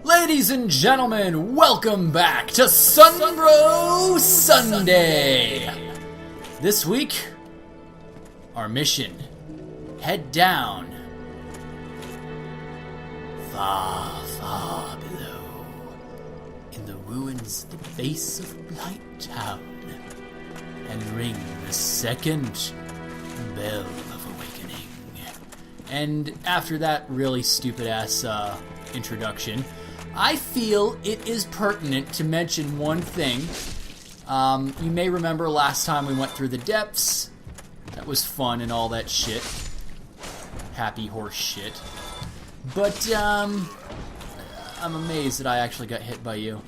Ladies and gentlemen, welcome back to Sunbro Sunday! This week, our mission, head down, far, far below, in the ruins at the base of Blight Town, and ring the second bell of awakening. And after that really stupid-ass introduction, I feel it is pertinent to mention one thing. You may remember last time we went through the depths. That was fun and all that shit. Happy horse shit. But, I'm amazed that I actually got hit by you.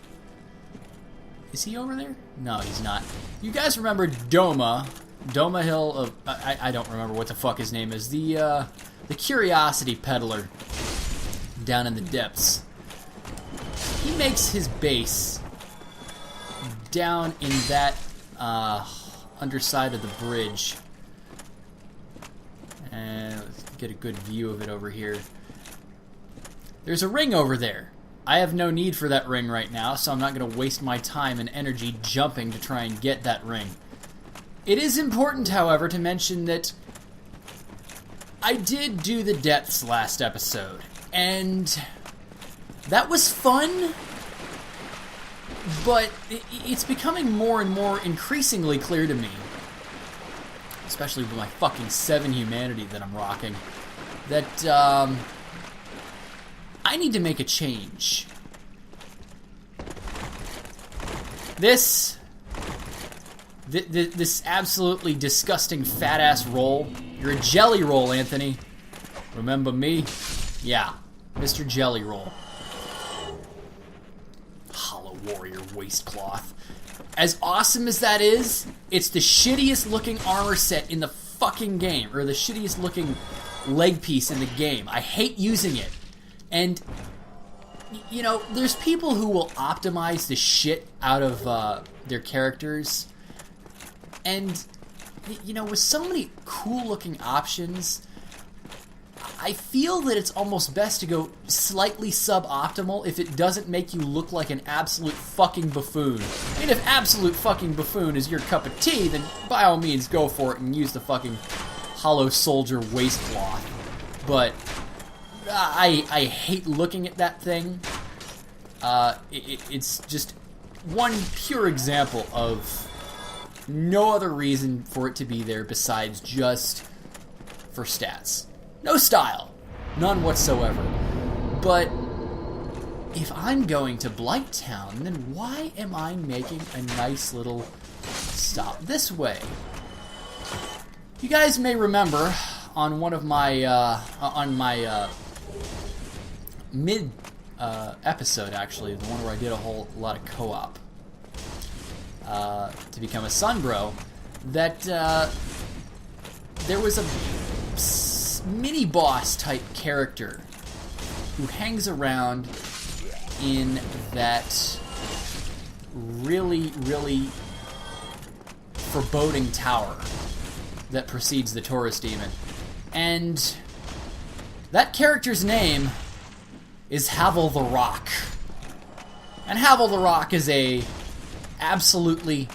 Is he over there? No, he's not. You guys remember Doma Hill of... I don't remember what the fuck his name is. The Curiosity Peddler down in the depths. He makes his base down in that underside of the bridge. And let's get a good view of it over here. There's a ring over there. I have no need for that ring right now, so I'm not going to waste my time and energy jumping to try and get that ring. It is important, however, to mention that I did do the depths last episode, and that was fun, but it's becoming more and more increasingly clear to me, especially with my fucking 7 humanity that I'm rocking, that I need to make a change. This absolutely disgusting fat-ass roll. You're a jelly roll, Anthony. Remember me? Yeah, Mr. Jelly Roll. Hollow Warrior Waistcloth. As awesome as that is, it's the shittiest looking armor set in the fucking game. Or the shittiest looking leg piece in the game. I hate using it. And, you know, there's people who will optimize the shit out of their characters. And, you know, with so many cool-looking options, I feel that it's almost best to go slightly suboptimal if it doesn't make you look like an absolute fucking buffoon. I mean, if absolute fucking buffoon is your cup of tea, then by all means go for it and use the fucking Hollow Soldier waistcloth. But I hate looking at that thing. It's just one pure example of no other reason for it to be there besides just for stats. No style. None whatsoever. But if I'm going to Blight Town, then why am I making a nice little stop this way? You guys may remember on one of my mid episode, actually, the one where I did a whole lot of co-op to become a Sunbro, that there was a mini-boss type character who hangs around in that really, really foreboding tower that precedes the Taurus Demon. And that character's name is Havel the Rock. And Havel the Rock is a absolutely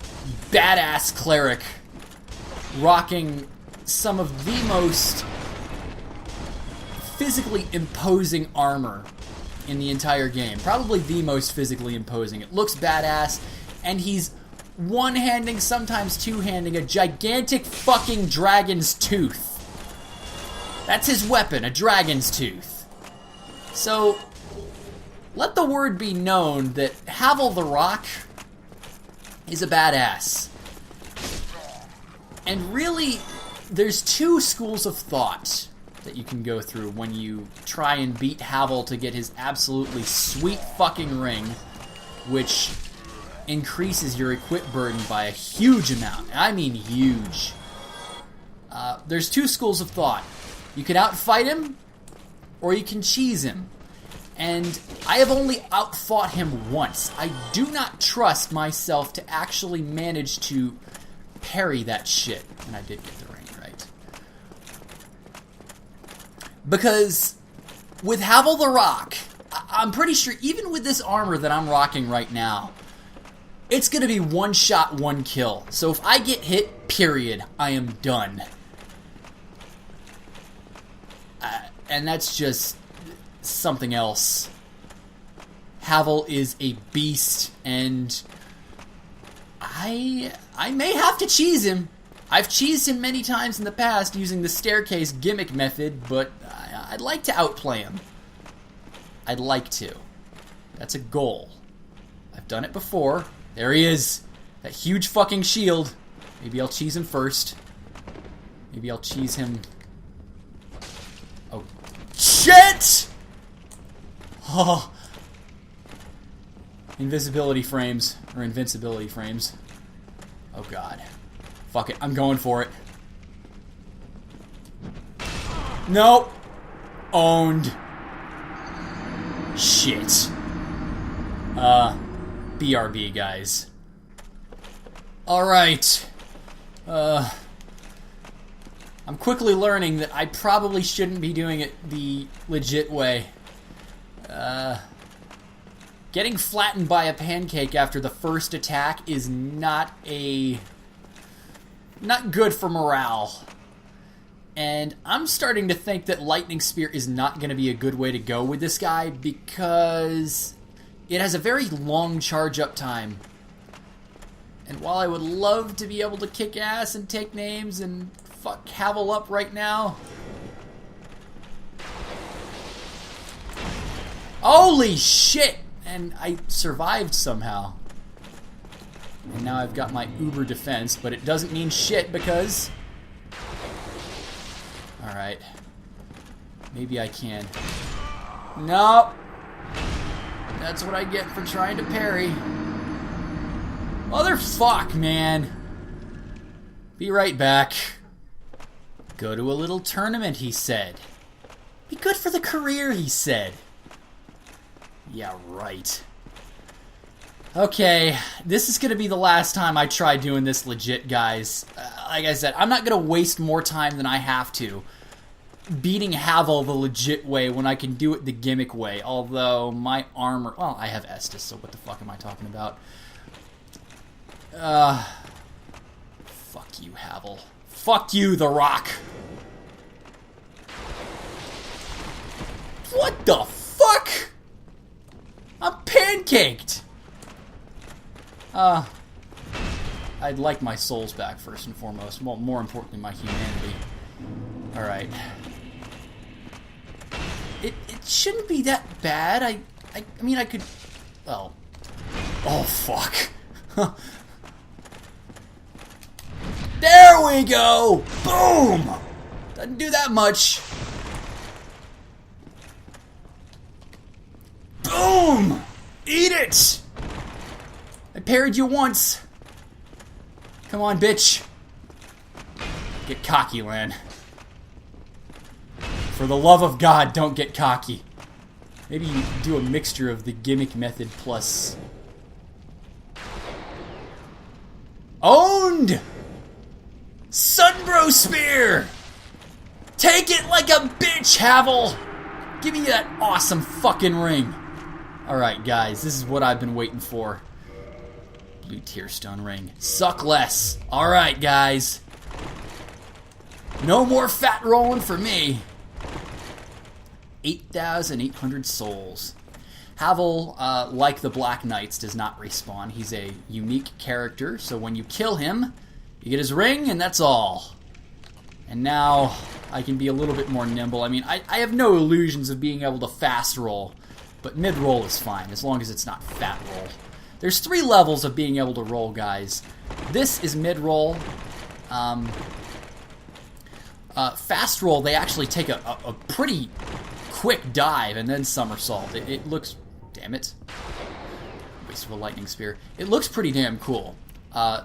badass cleric rocking some of the most physically imposing armor in the entire game. Probably the most physically imposing. It looks badass, and he's one-handing, sometimes two-handing, a gigantic fucking dragon's tooth. That's his weapon, a dragon's tooth. So, let the word be known that Havel the Rock is a badass. And really, there's 2 schools of thought that you can go through when you try and beat Havel to get his absolutely sweet fucking ring, which increases your equip burden by a huge amount. I mean huge. There's 2 schools of thought. You can outfight him, or you can cheese him. And I have only outfought him once. I do not trust myself to actually manage to parry that shit. And I did get the ring right. Because with Havel the Rock, I'm pretty sure even with this armor that I'm rocking right now, it's going to be one shot, one kill. So if I get hit, period, I am done. And that's just something else. Havel is a beast, and I may have to cheese him. I've cheesed him many times in the past using the staircase gimmick method, but I'd like to outplay him. I'd like to. That's a goal. I've done it before. There he is. That huge fucking shield. Maybe I'll cheese him first. Maybe I'll cheese him... Oh. Shit! Oh. Invisibility frames. Or invincibility frames. Oh god. Fuck it. I'm going for it. Nope. Owned. Shit. BRB, guys. Alright. I'm quickly learning that I probably shouldn't be doing it the legit way. Getting flattened by a pancake after the first attack is not good for morale. And I'm starting to think that Lightning Spear is not going to be a good way to go with this guy because it has a very long charge up time. And while I would love to be able to kick ass and take names and fuck Havel up right now... Holy shit! And I survived somehow. And now I've got my uber defense, but it doesn't mean shit because... Alright. Maybe I can. Nope. That's what I get for trying to parry. Motherfuck, man. Be right back. Go to a little tournament, he said. Be good for the career, he said. Yeah, right. Okay, this is going to be the last time I try doing this legit, guys. Like I said, I'm not going to waste more time than I have to beating Havel the legit way when I can do it the gimmick way. Although, my armor... Well, I have Estus, so what the fuck am I talking about? Fuck you, Havel. Fuck you, The Rock. What the fuck? I'm pancaked! I'd like my souls back first and foremost. Well, more importantly, my humanity. Alright. It shouldn't be that bad. I mean, I could... Well... Oh, fuck. There we go! Boom! Doesn't do that much. Boom! Eat it! I parried you once. Come on, bitch. Get cocky, Lan. For the love of God, don't get cocky. Maybe you do a mixture of the gimmick method plus... Owned! Sunbro Spear! Take it like a bitch, Havel! Give me that awesome fucking ring. Alright, guys, this is what I've been waiting for. Blue Tearstone ring. Suck less. Alright, guys. No more fat rolling for me. 8,800 souls. Havel, like the Black Knights, does not respawn. He's a unique character, so when you kill him, you get his ring, and that's all. And now, I can be a little bit more nimble. I mean, I have no illusions of being able to fast roll, but mid-roll is fine, as long as it's not fat roll. There's 3 levels of being able to roll, guys. This is mid-roll. Fast roll, they actually take a pretty quick dive and then somersault. It looks... Damn it. Waste of a lightning spear. It looks pretty damn cool.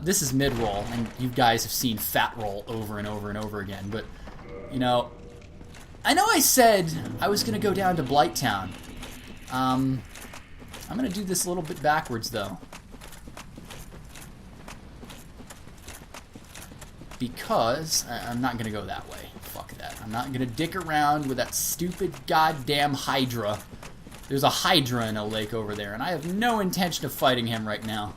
This is mid-roll, and you guys have seen fat roll over and over and over again, but, you know... I know I said I was going to go down to Blighttown. I'm going to do this a little bit backwards, though. Because I'm not going to go that way. Fuck that. I'm not going to dick around with that stupid goddamn Hydra There's a Hydra in a lake over there, and I have no intention of fighting him right now.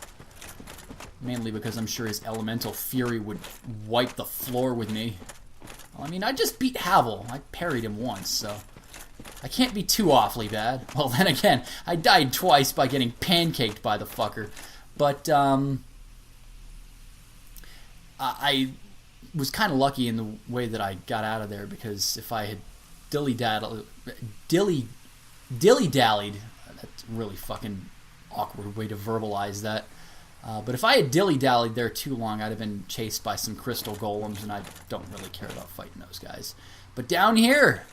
Mainly because I'm sure his elemental fury would wipe the floor with me. Well, I mean, I just beat Havel. I parried him once, so I can't be too awfully bad. Well, then again, I died twice by getting pancaked by the fucker. But, I was kind of lucky in the way that I got out of there, because if I had dilly-dallied, that's a really fucking awkward way to verbalize that. But if I had dilly-dallied there too long, I'd have been chased by some crystal golems, and I don't really care about fighting those guys. But down here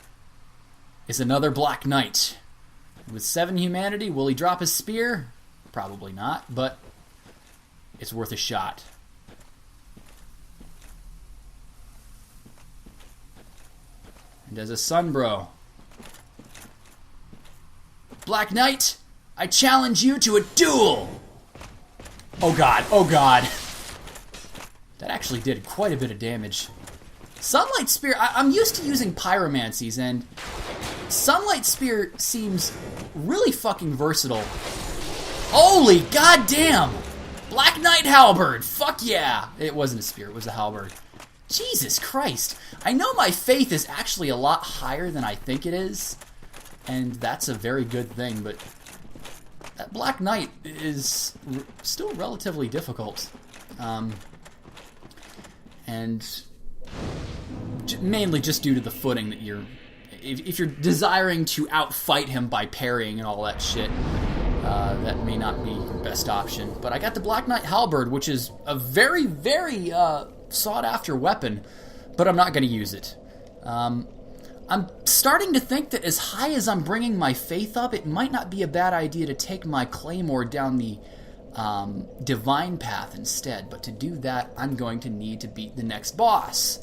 is another Black Knight. With 7 humanity, will he drop his spear? Probably not, but it's worth a shot. And as a Sunbro, Black Knight, I challenge you to a duel! Oh god, oh god. That actually did quite a bit of damage. Sunlight Spear, I'm used to using pyromancies, and Sunlight Spear seems really fucking versatile. Holy goddamn! Black Knight Halberd, fuck yeah! It wasn't a spear, it was a halberd. Jesus Christ. I know my faith is actually a lot higher than I think it is, and that's a very good thing, but that Black Knight is still relatively difficult. And mainly just due to the footing that you're... If you're desiring to outfight him by parrying and all that shit, that may not be your best option. But I got the Black Knight Halberd, which is a very, very sought-after weapon, but I'm not going to use it. I'm starting to think that as high as I'm bringing my faith up, it might not be a bad idea to take my claymore down the divine path instead. But to do that, I'm going to need to beat the next boss.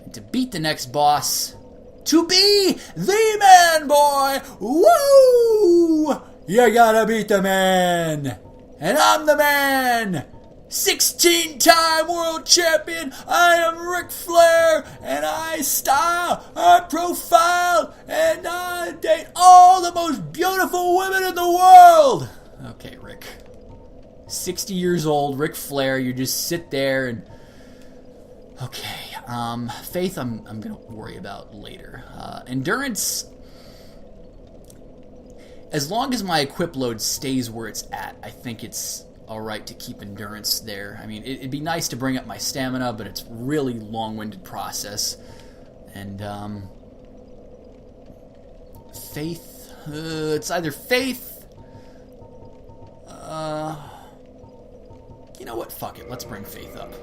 And to beat the next boss, to be the man, boy! Woo! You gotta beat the man! And I'm the man! 16-time world champion, I am Ric Flair, and I style, I profile, and I date all the most beautiful women in the world! Okay, Rick. 60 years old, Ric Flair, you just sit there and... Okay, faith I'm gonna worry about later. Endurance... As long as my equip load stays where it's at, I think it's alright to keep endurance there. I mean, it'd be nice to bring up my stamina, but it's really long-winded process. And, faith... it's either faith... you know what? Fuck it. Let's bring faith up.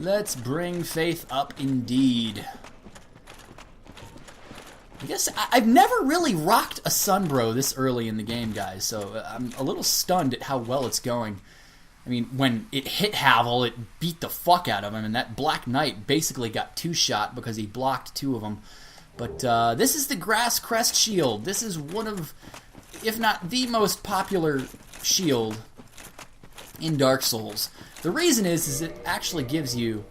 Let's bring faith up indeed. I guess I've never really rocked a Sunbro this early in the game, guys, so I'm a little stunned at how well it's going. I mean, when it hit Havel, it beat the fuck out of him, and that Black Knight basically got 2-shot because he blocked 2 of them. But this is the Grass Crest Shield. This is one of, if not the most popular shield in Dark Souls. The reason is it actually gives you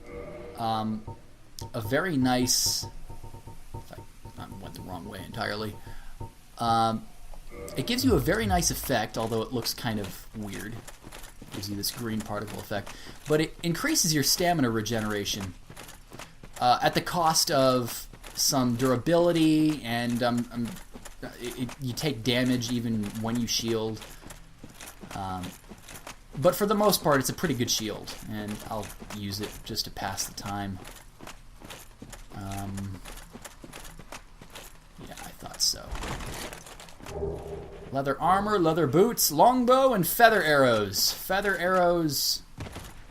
a very nice... I went the wrong way entirely. It gives you a very nice effect, although it looks kind of weird. It gives you this green particle effect. But it increases your stamina regeneration at the cost of some durability, and you take damage even when you shield. But for the most part, it's a pretty good shield, and I'll use it just to pass the time. Yeah, I thought so. Leather armor, leather boots, longbow, and feather arrows. Feather arrows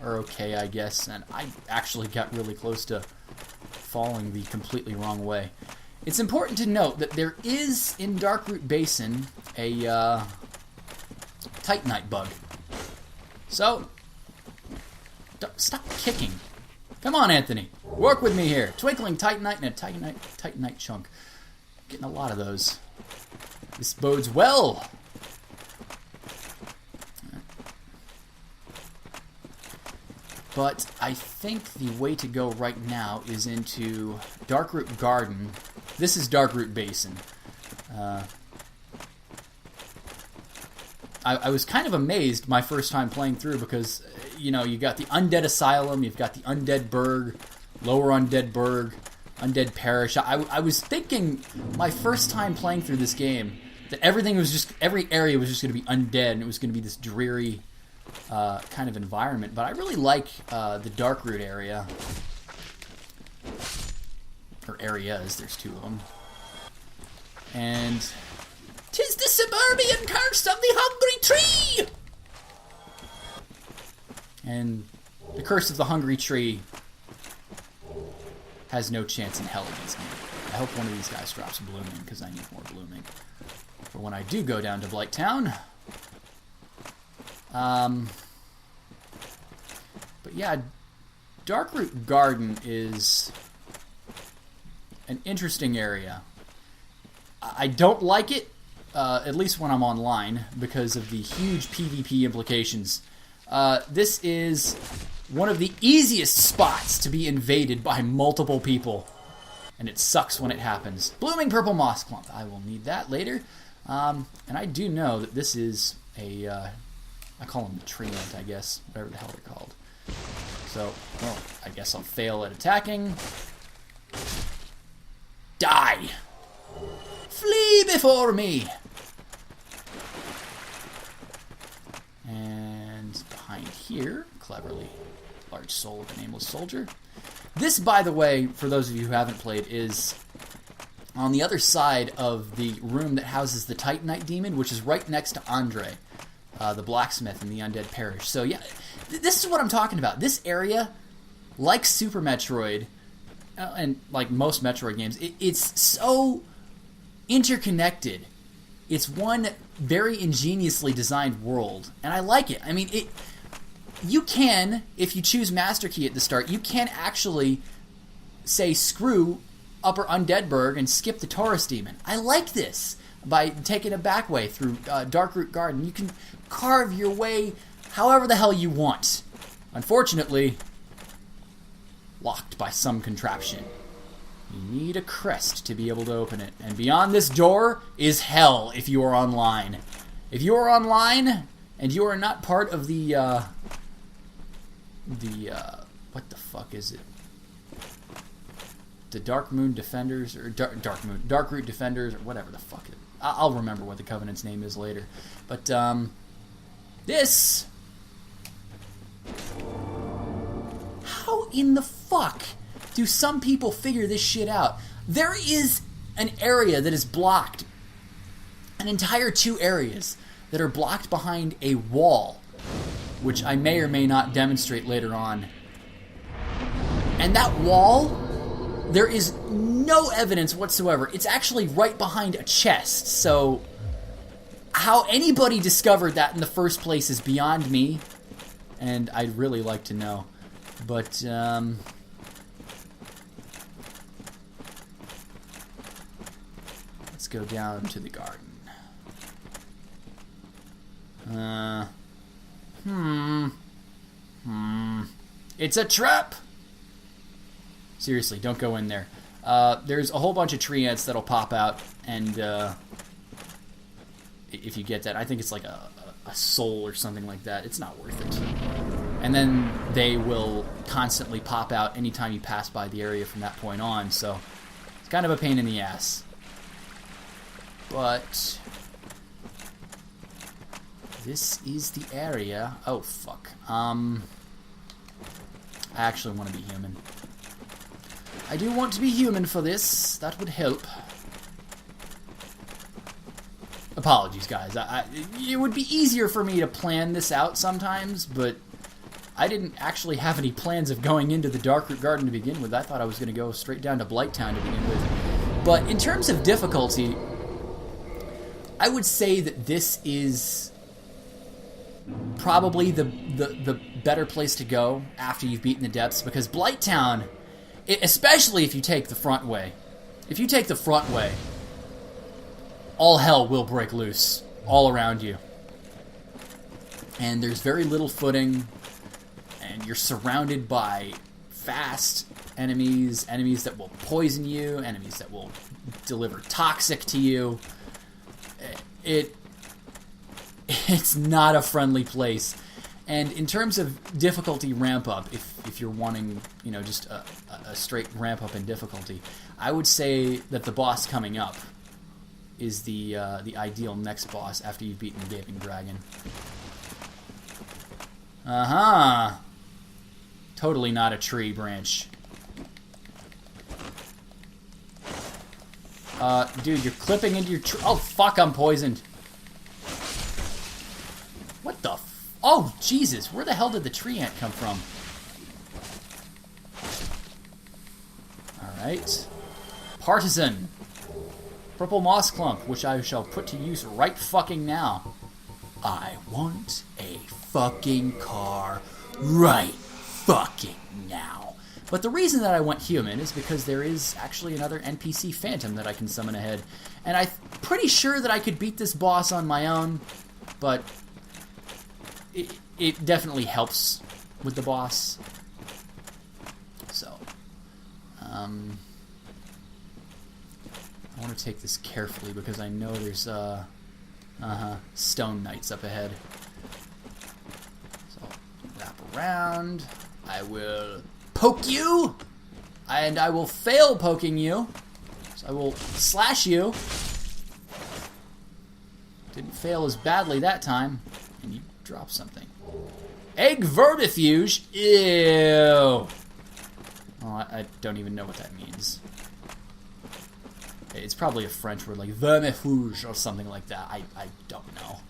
are okay, I guess, and I actually got really close to falling the completely wrong way. It's important to note that there is, in Darkroot Basin, a Titanite bug. So, stop kicking. Come on, Anthony. Work with me here. Twinkling Titanite and a Titanite chunk. Getting a lot of those. This bodes well. But I think the way to go right now is into Darkroot Garden. This is Darkroot Basin. I was kind of amazed my first time playing through because, you know, you got the Undead Asylum, you've got the Undead Burg, Lower Undead Burg, Undead Parish. I was thinking my first time playing through this game that everything was just, every area was just going to be undead and it was going to be this dreary kind of environment. But I really like the Darkroot area. Or areas, there's two of them. And 'tis the suburban curse of the hungry tree! And the curse of the hungry tree has no chance in hell against me. I hope one of these guys drops blooming, because I need more blooming. For when I do go down to Blight Town. But yeah, Darkroot Garden is an interesting area. I don't like it, at least when I'm online, because of the huge PvP implications. This is one of the easiest spots to be invaded by multiple people, and it sucks when it happens. Blooming Purple Moss Clump. I will need that later. And I do know that this is a, I call them the tree ant, I guess, whatever the hell they're called. So, well, I guess I'll fail at attacking. Die! Flee before me! And behind here, cleverly, large soul of a nameless soldier. This, by the way, for those of you who haven't played, is on the other side of the room that houses the Titanite demon, which is right next to Andre, the blacksmith in the Undead Parish. So yeah, this is what I'm talking about. This area, like Super Metroid, and like most Metroid games, it's so interconnected. It's one very ingeniously designed world, and I like it. I mean, you can, if you choose Master Key at the start, you can actually say screw Upper Undeadburg and skip the Taurus Demon. I like this. By taking a back way through Darkroot Garden, you can carve your way however the hell you want. Unfortunately, locked by some contraption. You need a crest to be able to open it. And beyond this door is hell if you are online. If you are online and you are not part of the what the fuck is it? The Dark Moon Defenders, or Darkroot Defenders, or whatever the fuck it is. I'll remember what the Covenant's name is later. But, this... How in the fuck do some people figure this shit out? There is an area that is blocked. An entire 2 areas that are blocked behind a wall, which I may or may not demonstrate later on. And that wall, there is no evidence whatsoever. It's actually right behind a chest, so how anybody discovered that in the first place is beyond me, and I'd really like to know. But, let's go down to the garden. It's a trap! Seriously, don't go in there. There's a whole bunch of tree ants that'll pop out, and if you get that, I think it's like a soul or something like that. It's not worth it. And then they will constantly pop out anytime you pass by the area from that point on, so it's kind of a pain in the ass. But this is the area. Oh, fuck. I actually want to be human. I do want to be human for this. That would help. Apologies, guys. It would be easier for me to plan this out sometimes, but I didn't actually have any plans of going into the Darkroot Garden to begin with. I thought I was going to go straight down to Blight Town to begin with. But in terms of difficulty, I would say that this is probably the better place to go after you've beaten the depths, because Blight Town, especially if you take the front way, all hell will break loose all around you. And there's very little footing, and you're surrounded by fast enemies that will poison you, enemies that will deliver toxic to you. it's not a friendly place. And in terms of difficulty ramp up, if you're wanting, you know, just a straight ramp up in difficulty, I would say that the boss coming up is the ideal next boss after you've beaten the Gaping Dragon. Totally not a tree branch. Dude, you're clipping into your tree. Oh, fuck, I'm poisoned. What the oh, Jesus, where the hell did the tree ant come from? Alright. Partisan. Purple moss clump, which I shall put to use right fucking now. I want a fucking car right fucking now. But the reason that I went human is because there is actually another NPC phantom that I can summon ahead. And I'm pretty sure that I could beat this boss on my own, but it definitely helps with the boss. So, I want to take this carefully because I know there's stone knights up ahead. So, wrap around. I will poke you, and I will fail poking you. So I will slash you. Didn't fail as badly that time. And you drop something. Egg vermifuge? Ew. Oh, I don't even know what that means. It's probably a French word like vermifuge or something like that. I don't know.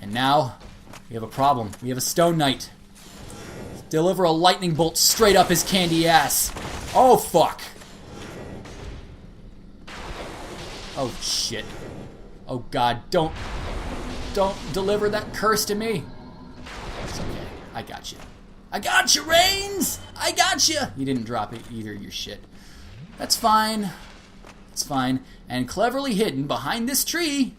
And now, we have a problem. We have a stone knight. Deliver a lightning bolt straight up his candy ass. Oh, fuck. Oh, shit. Oh, God, don't deliver that curse to me. It's okay. I got you. I got you, Reigns! I got you! You didn't drop it either, your shit. That's fine. It's fine. And cleverly hidden behind this tree,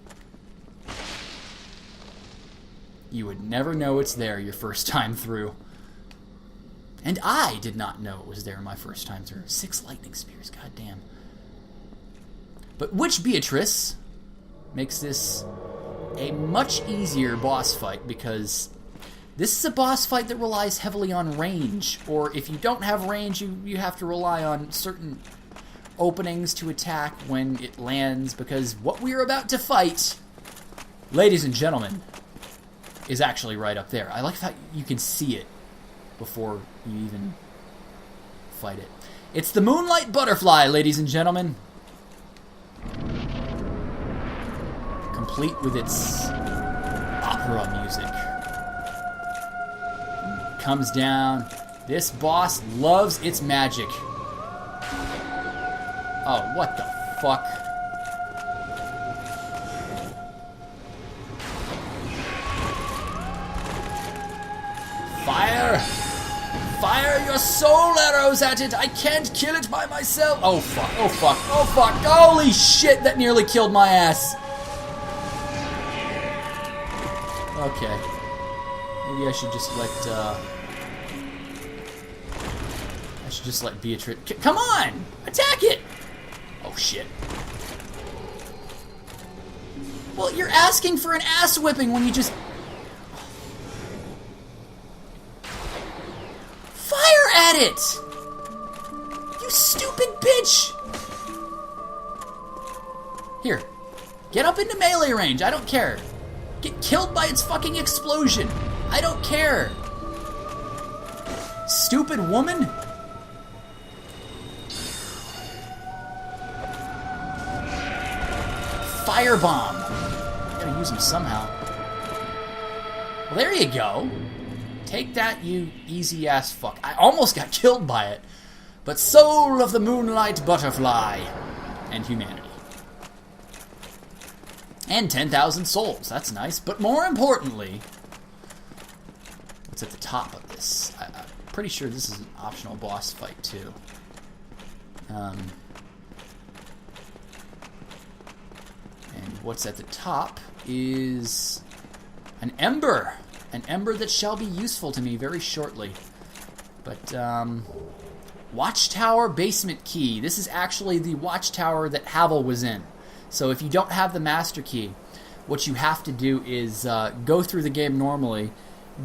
you would never know it's there your first time through. And I did not know it was there my first time through. 6 lightning spears, goddamn. But Witch Beatrice makes this a much easier boss fight because this is a boss fight that relies heavily on range. Or if you don't have range, you have to rely on certain openings to attack when it lands, because what we're about to fight, ladies and gentlemen, is actually right up there. I like how you can see it before you even fight it. It's the Moonlight Butterfly, ladies and gentlemen. Complete with its opera music. Comes down. This boss loves its magic. Oh, what the fuck? Fire! Fire your soul arrows at it! I can't kill it by myself! Oh fuck, oh fuck, oh fuck! Holy shit, that nearly killed my ass! Okay. Maybe I should just let Beatrice... Come on! Attack it! Oh shit. Well, you're asking for an ass whipping when you just... Fire at it! You stupid bitch! Here. Get up into melee range. I don't care. Get killed by its fucking explosion. I don't care. Stupid woman. Firebomb. Gotta use him somehow. Well, there you go. Take that, you easy-ass fuck. I almost got killed by it. But soul of the Moonlight Butterfly. And humanity. And 10,000 souls. That's nice. But more importantly, what's at the top of this? I'm pretty sure this is an optional boss fight, too. And what's at the top is an ember. An ember that shall be useful to me very shortly. But, Watchtower basement key. This is actually the watchtower that Havel was in. So if you don't have the Master Key, what you have to do is go through the game normally,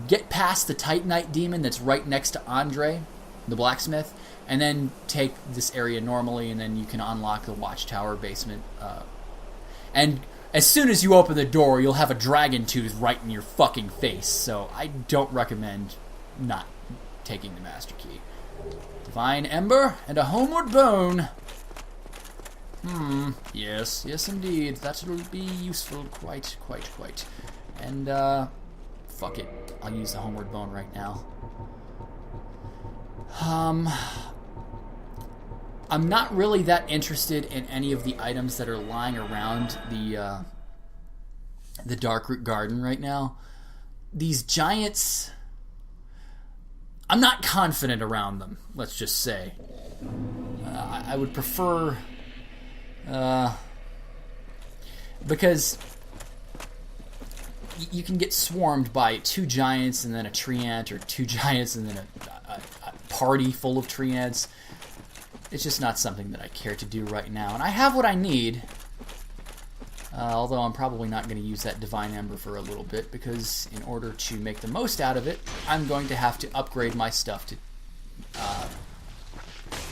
get past the Titanite demon that's right next to Andre, the blacksmith, and then take this area normally, and then you can unlock the Watchtower basement. And as soon as you open the door, you'll have a dragon tooth right in your fucking face. So I don't recommend not taking the Master Key. Divine Ember and a Homeward Bone. Yes indeed. That will be useful quite. And, fuck it. I'll use the Homeward Bone right now. I'm not really that interested in any of the items that are lying around the Darkroot Garden right now. These giants, I'm not confident around them, let's just say. I would prefer... because you can get swarmed by 2 giants and then a tree ant, or 2 giants and then a party full of tree ants. It's just not something that I care to do right now. And I have what I need, although I'm probably not going to use that Divine Ember for a little bit, because in order to make the most out of it, I'm going to have to upgrade my stuff to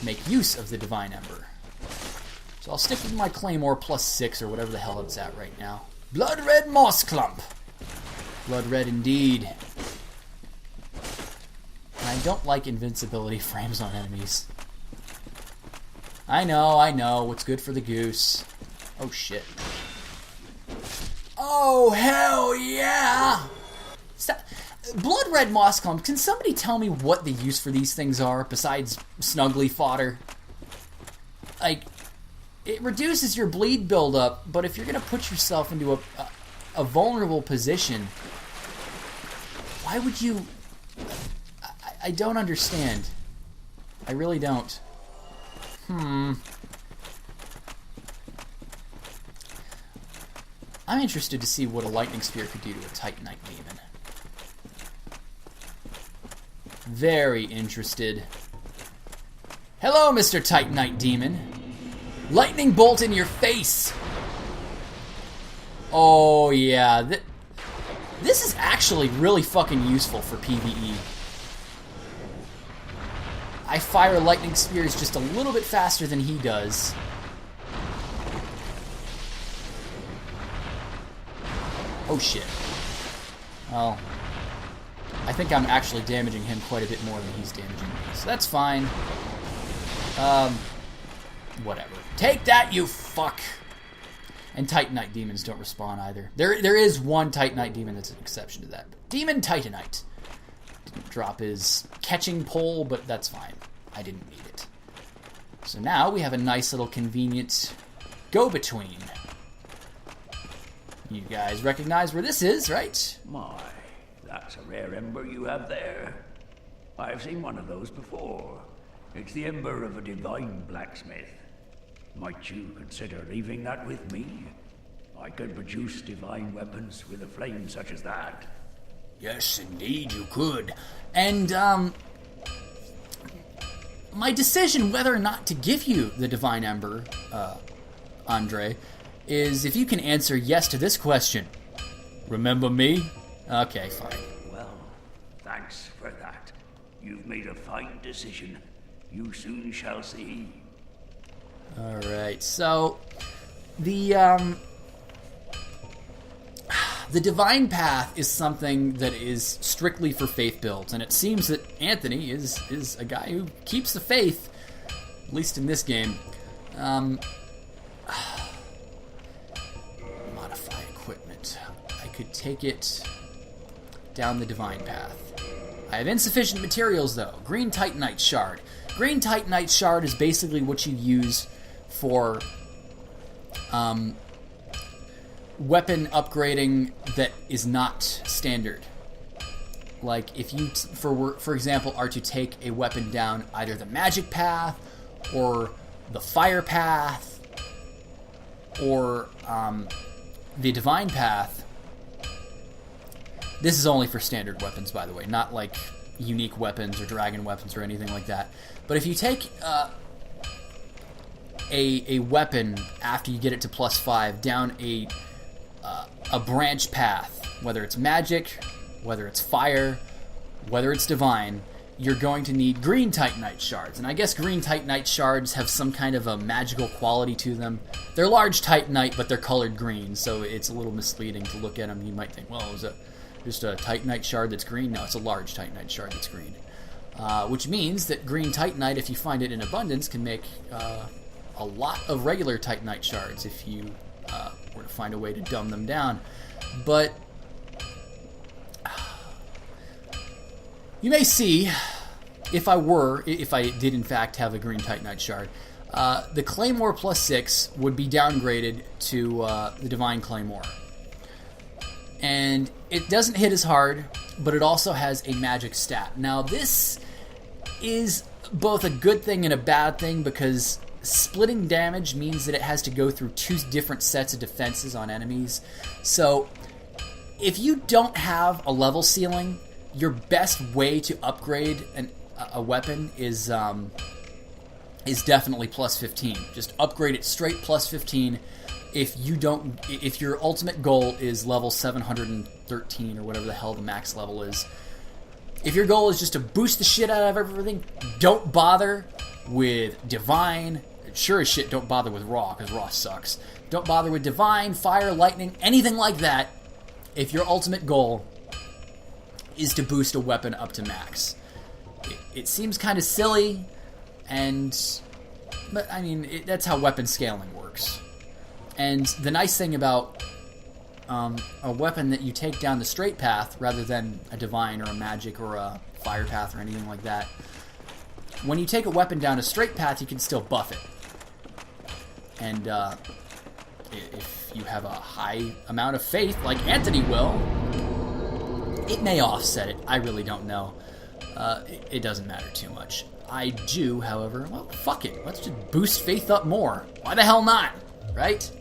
make use of the Divine Ember. So I'll stick with my Claymore +6 or whatever the hell it's at right now. Blood Red Moss Clump. Blood Red indeed. And I don't like invincibility frames on enemies. I know. What's good for the goose? Oh, shit. Oh, hell yeah! Stop. Blood Red Moss Clump, can somebody tell me what the use for these things are, besides snuggly fodder? Like, it reduces your bleed buildup, but if you're going to put yourself into a vulnerable position, why would you... I don't understand. I really don't. I'm interested to see what a lightning spear could do to a Titanite demon. Very interested. Hello, Mr. Titanite demon. Lightning bolt in your face. Oh yeah, this is actually really fucking useful for PvE. I fire lightning spears just a little bit faster than he does. Oh shit. Well, I think I'm actually damaging him quite a bit more than he's damaging me, so that's fine. Whatever. Take that, you fuck! And Titanite demons don't respawn either. There is one Titanite demon that's an exception to that. Demon Titanite. Didn't drop his catching pole, but that's fine. I didn't need it. So now we have a nice little convenient go-between. You guys recognize where this is, right? My, that's a rare ember you have there. I've seen one of those before. It's the ember of a divine blacksmith. Might you consider leaving that with me? I could produce divine weapons with a flame such as that. Yes, indeed you could. And, my decision whether or not to give you the Divine Ember, Andre, is if you can answer yes to this question. Remember me? Okay, fine. Well, thanks for that. You've made a fine decision. You soon shall see. Alright, so the Divine Path is something that is strictly for faith builds, and it seems that Anthony is a guy who keeps the faith, at least in this game. Modify equipment. I could take it down the Divine Path. I have insufficient materials, though. Green Titanite Shard. Green Titanite Shard is basically what you use for weapon upgrading that is not standard. Like if you, for example, are to take a weapon down either the magic path or the fire path or the divine path. This is only for standard weapons, by the way, not like unique weapons or dragon weapons or anything like that. But if you take a weapon after you get it to +5 down a branch path, whether it's magic, whether it's fire, whether it's divine, you're going to need green Titanite shards. And I guess green Titanite shards have some kind of a magical quality to them. They're large Titanite, but they're colored green, so it's a little misleading to look at them. You might think, well, is it just a Titanite shard that's green? No, it's a large Titanite shard that's green. Which means that green Titanite, if you find it in abundance, can make a lot of regular Titanite shards if you were to find a way to dumb them down. But you may see, if I did in fact have a green Titanite shard, the Claymore +6 would be downgraded to the Divine Claymore. And it doesn't hit as hard, but it also has a magic stat. Now this is both a good thing and a bad thing, because splitting damage means that it has to go through 2 different sets of defenses on enemies. So if you don't have a level ceiling, your best way to upgrade a weapon is definitely +15. Just upgrade it straight +15. If your ultimate goal is level 713 or whatever the hell the max level is, if your goal is just to boost the shit out of everything, don't bother with Divine. Sure as shit, don't bother with Raw, because Raw sucks. Don't bother with Divine, Fire, Lightning, anything like that, if your ultimate goal is to boost a weapon up to max. It seems kind of silly, but I mean, that's how weapon scaling works. And the nice thing about a weapon that you take down the straight path rather than a divine or a magic or a fire path or anything like that, when you take a weapon down a straight path, you can still buff it. And if you have a high amount of faith, like Anthony will, it may offset it. I really don't know. It doesn't matter too much. I do, however, well, fuck it. Let's just boost faith up more. Why the hell not? Right?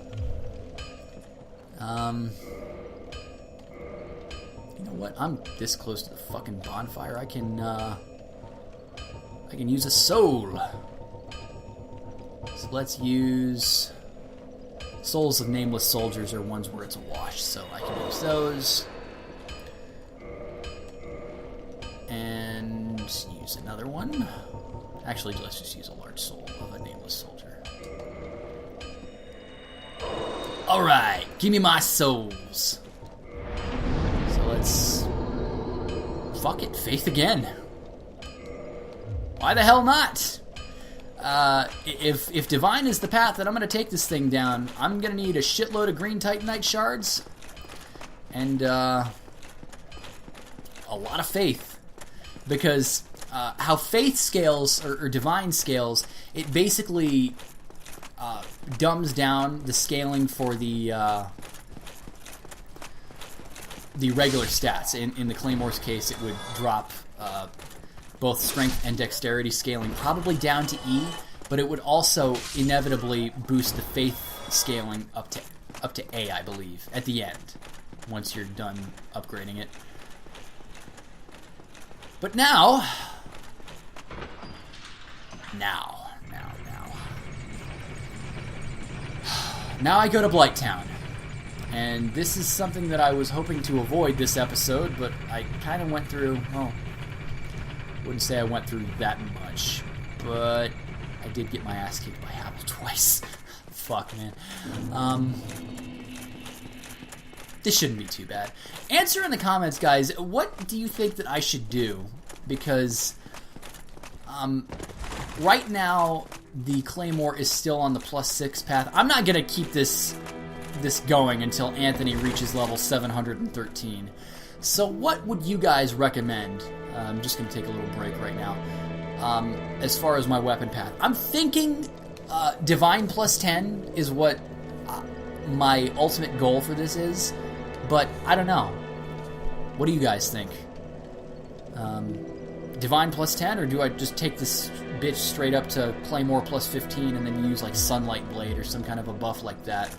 You know what? I'm this close to the fucking bonfire. I can use a soul. So let's use... Souls of Nameless Soldiers are ones where it's a wash, so I can use those. And use another one. Actually, let's just use a large soul of a Nameless Soldier. Alright, give me my souls. So let's... Fuck it, faith again. Why the hell not? If Divine is the path that I'm going to take this thing down, I'm going to need a shitload of green Titanite shards. And, a lot of faith. Because, how faith scales, or Divine scales, it basically, dumbs down the scaling for the regular stats. In the Claymore's case, it would drop, both strength and dexterity scaling probably down to E, but it would also inevitably boost the faith scaling up to A, I believe, at the end, once you're done upgrading it. But now I go to Blighttown. And this is something that I was hoping to avoid this episode, but I kind of went through, well, wouldn't say I went through that much, but I did get my ass kicked by Apple twice. Fuck, man. This shouldn't be too bad. Answer in the comments, guys, what do you think that I should do? Because, right now, the Claymore is still on the +6 path. I'm not going to keep this going until Anthony reaches level 713. So what would you guys recommend? I'm just going to take a little break right now. As far as my weapon path, I'm thinking Divine +10 is what my ultimate goal for this is, but I don't know. What do you guys think? Divine +10, or do I just take this bitch straight up to Claymore +15 and then use like Sunlight Blade or some kind of a buff like that?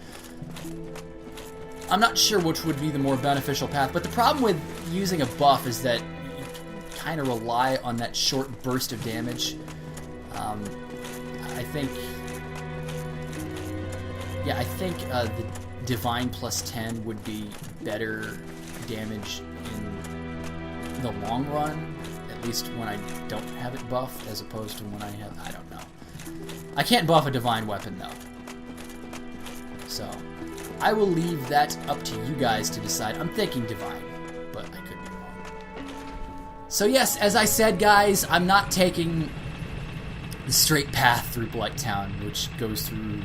I'm not sure which would be the more beneficial path, but the problem with using a buff is that you kind of rely on that short burst of damage. I think Yeah, I think the Divine plus 10 would be better damage in the long run, at least when I don't have it buffed, as opposed to when I have... I don't know. I can't buff a Divine weapon, though. So, I will leave that up to you guys to decide. I'm thinking Divine, but I could be wrong. So yes, as I said, guys, I'm not taking the straight path through Blighttown, which goes through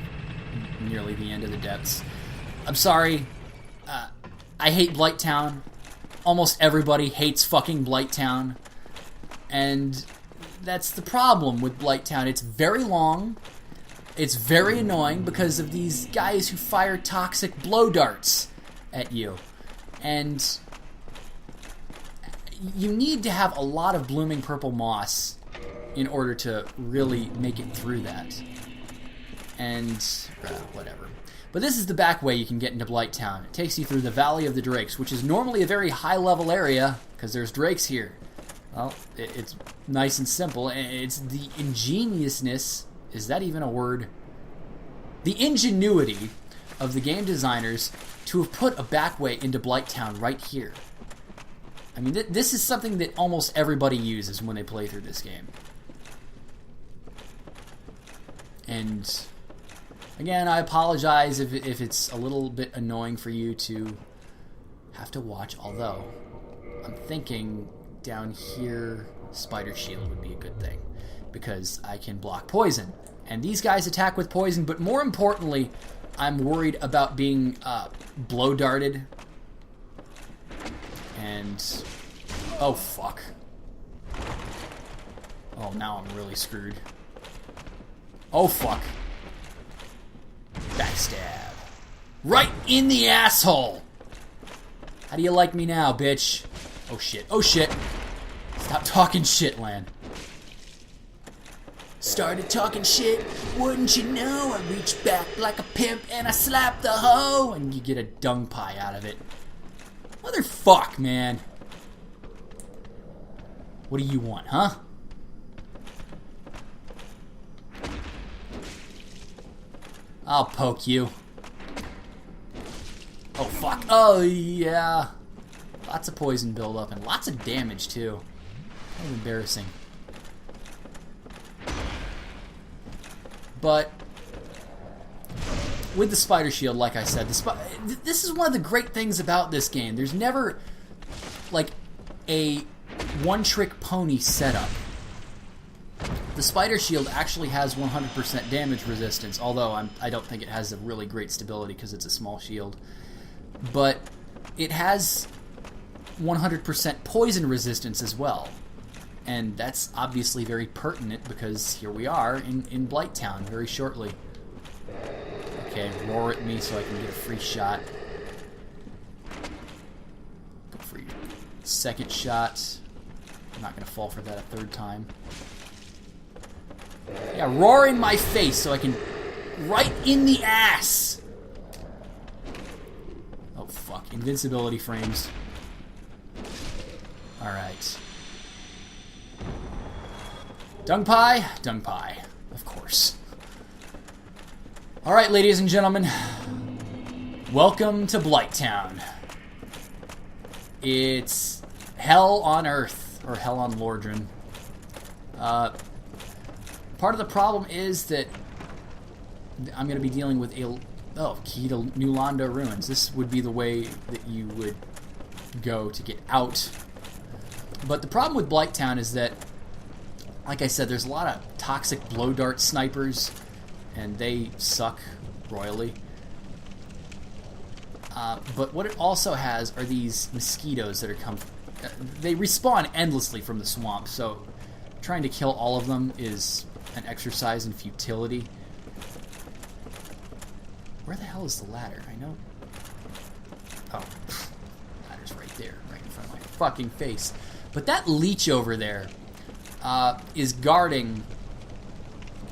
nearly the end of the depths. I'm sorry. I hate Blighttown. Almost everybody hates fucking Blighttown. And that's the problem with Blighttown. It's very long. It's very annoying because of these guys who fire toxic blow darts at you. And you need to have a lot of blooming purple moss in order to really make it through that. And whatever. But this is the back way you can get into Blighttown. It takes you through the Valley of the Drakes, which is normally a very high-level area because there's drakes here. Well, it's nice and simple. It's the ingeniousness... Is that even a word? The ingenuity of the game designers to have put a back way into Blighttown right here. I mean, this is something that almost everybody uses when they play through this game. And again, I apologize if it's a little bit annoying for you to have to watch, although I'm thinking down here, Spider Shield would be a good thing, because I can block poison. And these guys attack with poison, but more importantly, I'm worried about being blow darted. And... oh, fuck. Oh, now I'm really screwed. Oh, fuck. Backstab. Right in the asshole! How do you like me now, bitch? Oh, shit. Oh, shit. Stop talking shit, Lan. Started talking shit, wouldn't you know? I reached back like a pimp and I slapped the hoe, and you get a dung pie out of it. Motherfuck, man. What do you want, huh? I'll poke you. Oh, fuck. Oh, yeah. Lots of poison buildup and lots of damage, too. Kind of embarrassing. But with the Spider Shield, like I said, this is one of the great things about this game. There's never, like, a one-trick pony setup. The Spider Shield actually has 100% damage resistance, although I don't think it has a really great stability because it's a small shield. But it has 100% poison resistance as well. And that's obviously very pertinent because here we are in Blighttown very shortly. Okay, roar at me so I can get a free shot. Go for your second shot. I'm not going to fall for that a third time. Yeah, roar in my face so I can... right in the ass! Oh, fuck. Invincibility frames. Alright. Dung pie? Dung pie. Of course. Alright, ladies and gentlemen. Welcome to Blighttown. It's hell on Earth. Or hell on Lordran. Part of the problem is that I'm going to be dealing with a... oh, key to New Londo Ruins. This would be the way that you would go to get out. But the problem with Blighttown is that, like I said, there's a lot of toxic blow dart snipers, and they suck royally. But what it also has are these mosquitoes that are they respawn endlessly from the swamp, so trying to kill all of them is an exercise in futility. Where the hell is the ladder? I know... oh, ladder's right there, right in front of my fucking face. But that leech over there is guarding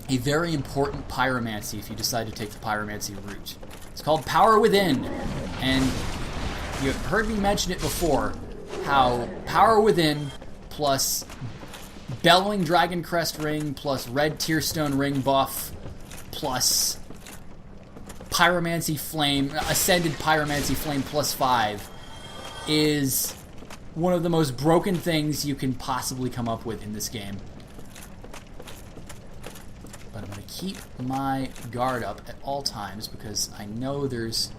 a very important pyromancy if you decide to take the pyromancy route. It's called Power Within, and you heard me mention it before, how Power Within plus Bellowing Dragon Crest Ring plus Red Tearstone Ring buff plus Pyromancy Flame, Ascended Pyromancy Flame +5 is one of the most broken things you can possibly come up with in this game. But I'm going to keep my guard up at all times because I know there's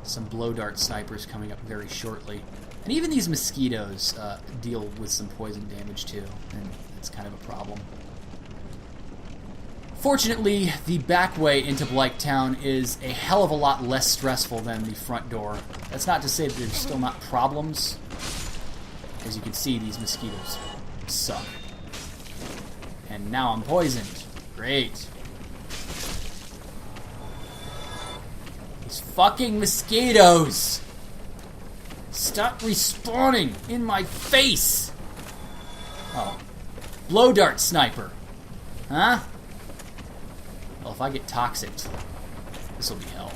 some blow dart snipers coming up very shortly. And even these mosquitoes deal with some poison damage too, and it's kind of a problem. Fortunately, the back way into Blighttown is a hell of a lot less stressful than the front door. That's not to say that there's still not problems. As you can see, these mosquitoes suck. And now I'm poisoned. Great. These fucking mosquitoes! Stop respawning in my face! Oh. Blow dart sniper. Huh? Well, if I get toxic, this will be hell.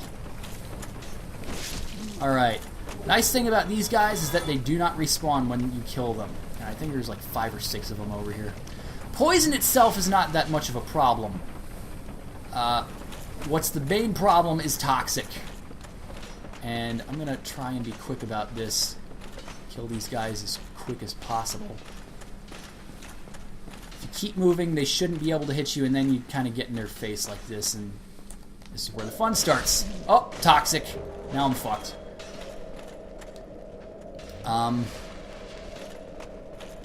Alright. Nice thing about these guys is that they do not respawn when you kill them. And I think there's like 5 or 6 of them over here. Poison itself is not that much of a problem. What's the main problem is toxic. And I'm going to try and be quick about this. Kill these guys as quick as possible. If you keep moving, they shouldn't be able to hit you, and then you kind of get in their face like this, and this is where the fun starts. Oh, toxic. Now I'm fucked.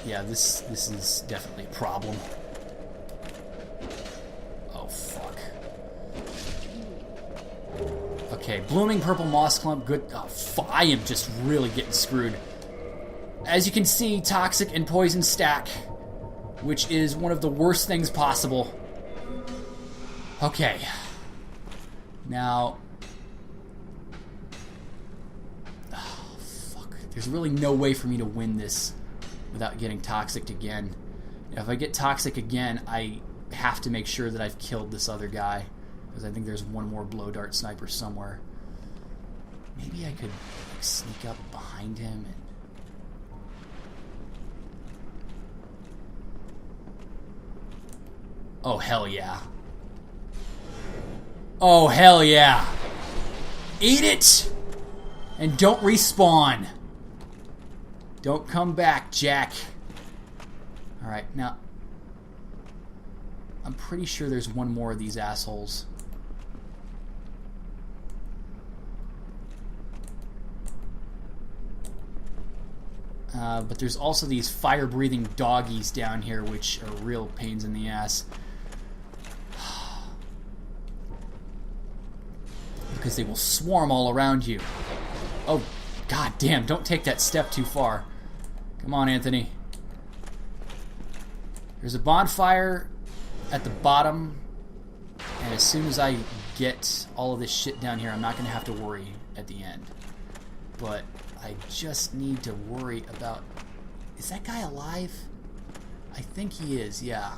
Yeah, this is definitely a problem. Oh, fuck. Okay, blooming purple moss clump, good. Oh, I am just really getting screwed. As you can see, toxic and poison stack, which is one of the worst things possible. Okay. Now... oh, fuck. There's really no way for me to win this without getting toxic again. If I get toxic again, I have to make sure that I've killed this other guy, because I think there's one more blow dart sniper somewhere. Maybe I could like, sneak up behind him and... oh, hell yeah. Oh, hell yeah. Eat it! And don't respawn. Don't come back, Jack. Alright, now... I'm pretty sure there's one more of these assholes. But there's also these fire-breathing doggies down here, which are real pains in the ass. Because they will swarm all around you. Oh, god damn, don't take that step too far. Come on, Anthony. There's a bonfire at the bottom, and as soon as I get all of this shit down here, I'm not going to have to worry at the end. But I just need to worry about... is that guy alive? I think he is, yeah.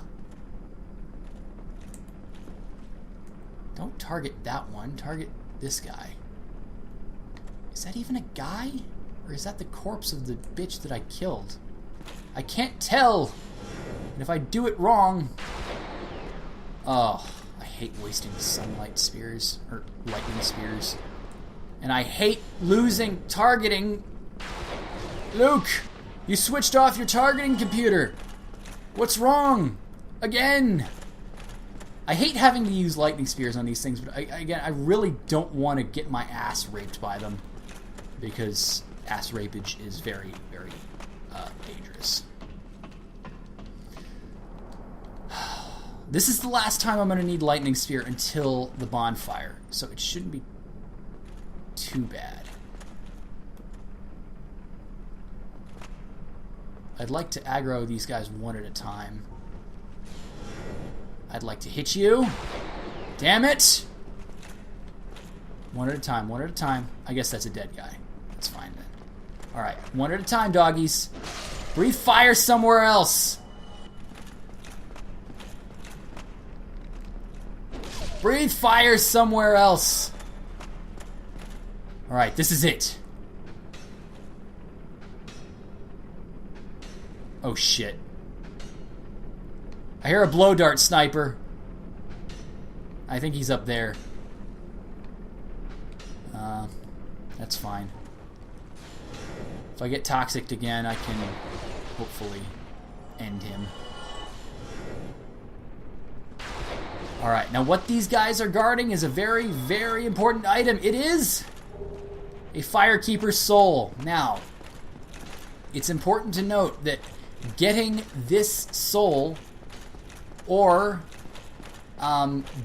Don't target that one. Target this guy. Is that even a guy? Or is that the corpse of the bitch that I killed? I can't tell! And if I do it wrong... oh, I hate wasting sunlight spears. Or lightning spears. And I hate losing targeting. Luke! You switched off your targeting computer! What's wrong? Again! I hate having to use lightning spears on these things, but I really don't want to get my ass raped by them. Because ass rapage is very, very dangerous. This is the last time I'm going to need lightning spear until the bonfire, so it shouldn't be too bad. I'd like to aggro these guys one at a time. I'd like to hit you. Damn it! One at a time, one at a time. I guess that's a dead guy. That's fine then. Alright, one at a time, doggies. Breathe fire somewhere else. Breathe fire somewhere else. Alright, this is it. Oh shit. I hear a blow dart sniper. I think he's up there. That's fine. If I get toxicked again, I can hopefully end him. Alright, now what these guys are guarding is a very, very important item. It is a Firekeeper's soul. Now, it's important to note that getting this soul or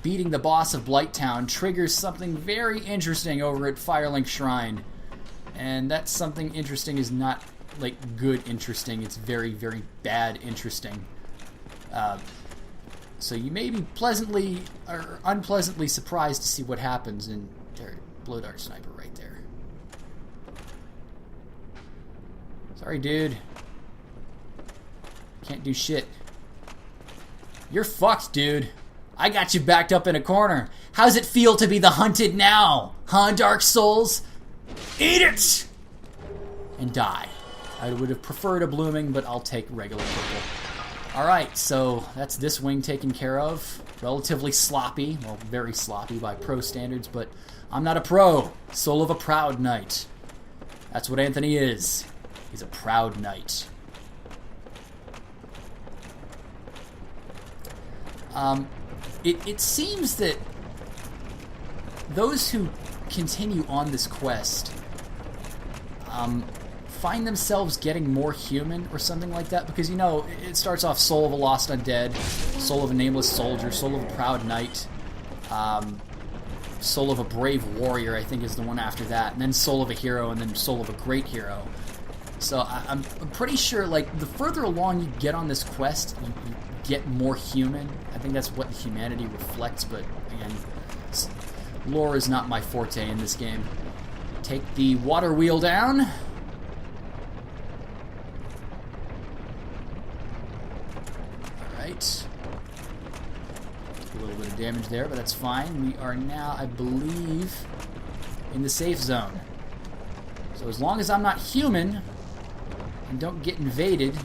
beating the boss of Blighttown triggers something very interesting over at Firelink Shrine. And that something interesting is not, like, good interesting. It's very, very bad interesting. So you may be pleasantly or unpleasantly surprised to see what happens. And there, Blow Dart Sniper right there. Sorry, dude. Can't do shit. You're fucked, dude. I got you backed up in a corner. How's it feel to be the hunted now? Huh, Dark Souls? Eat it! And die. I would have preferred a blooming, but I'll take regular purple. Alright, so that's this wing taken care of. Relatively sloppy. Well, very sloppy by pro standards, but I'm not a pro. Soul of a proud knight. That's what Anthony is. He's a proud knight. It seems that those who continue on this quest find themselves getting more human or something like that, because, you know, it starts off Soul of a Lost Undead, Soul of a Nameless Soldier, Soul of a Proud Knight, Soul of a Brave Warrior, I think is the one after that, and then Soul of a Hero, and then Soul of a Great Hero. So I'm pretty sure, like, the further along you get on this quest, you get more human. I think that's what humanity reflects, but again, lore is not my forte in this game. Take the water wheel down. Alright. A little bit of damage there, but that's fine. We are now, I believe, in the safe zone. So as long as I'm not human and don't get invaded,